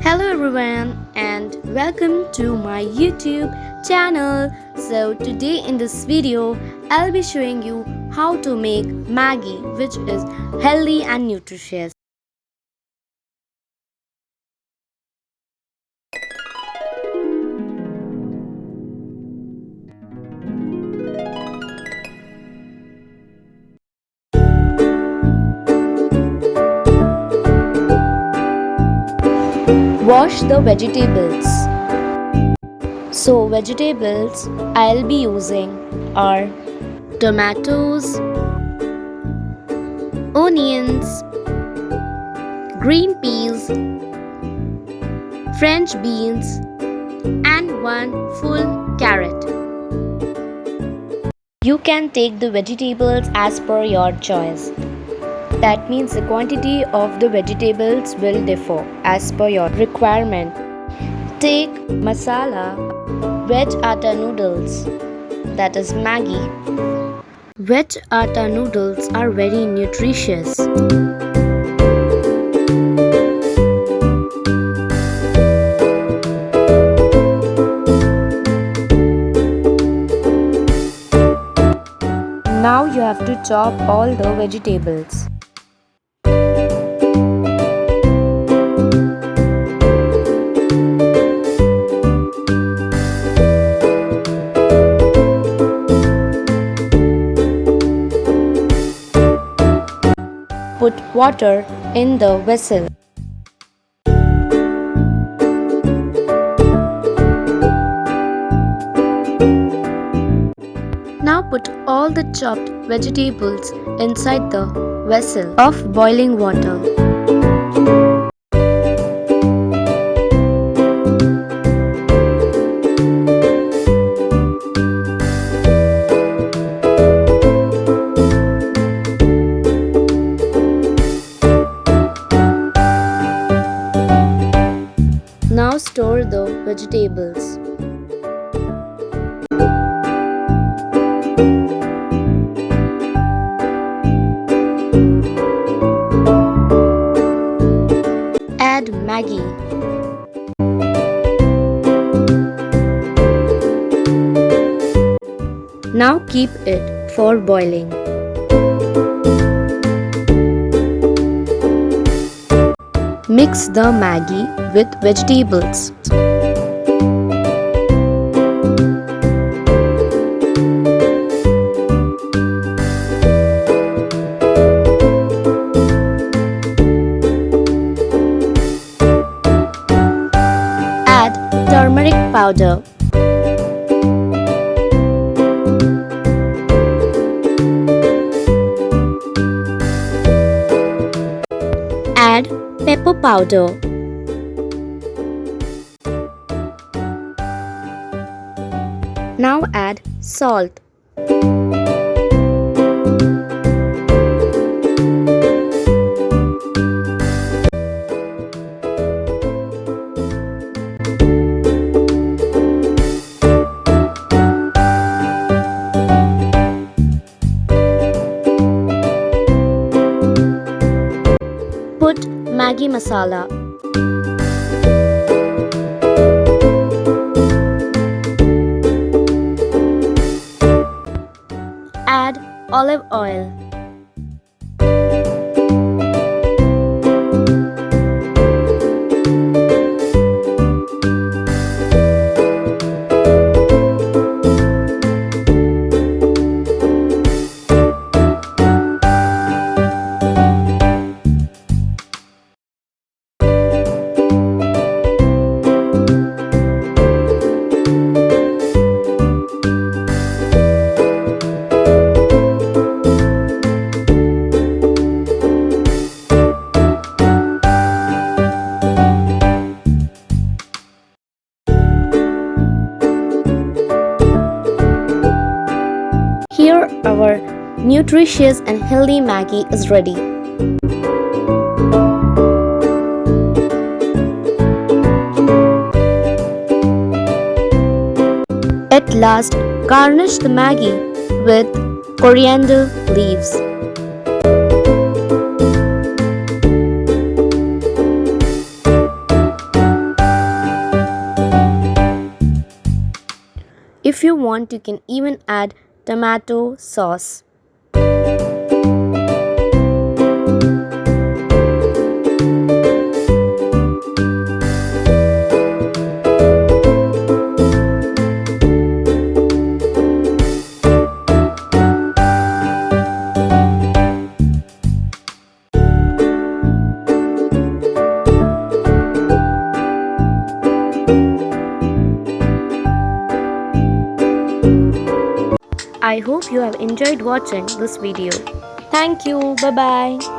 Hello everyone and welcome to my YouTube channel. So today in this video I'll be showing you how to make Maggi, which is healthy and nutritious. Wash the vegetables. So vegetables I'll be using are tomatoes, onions, green peas, French beans and one full carrot. You can take the vegetables as per your choice. That means the quantity of the vegetables will differ as per your requirement. Take masala, veg atta noodles, that is Maggi. Veg atta noodles are very nutritious. Now you have to chop all the vegetables. Put water in the vessel. Now put all the chopped vegetables inside the vessel of boiling water. Now store the vegetables. Add Maggi. Now keep it for boiling. Mix the Maggi with vegetables. Add turmeric powder. Add pepper powder. Now add salt. Put Maggi masala. Add olive oil. Here our nutritious and healthy Maggi is ready. At last, garnish the Maggi with coriander leaves. If you want, you can even add tomato sauce. I hope you have enjoyed watching this video. Thank you. Bye bye.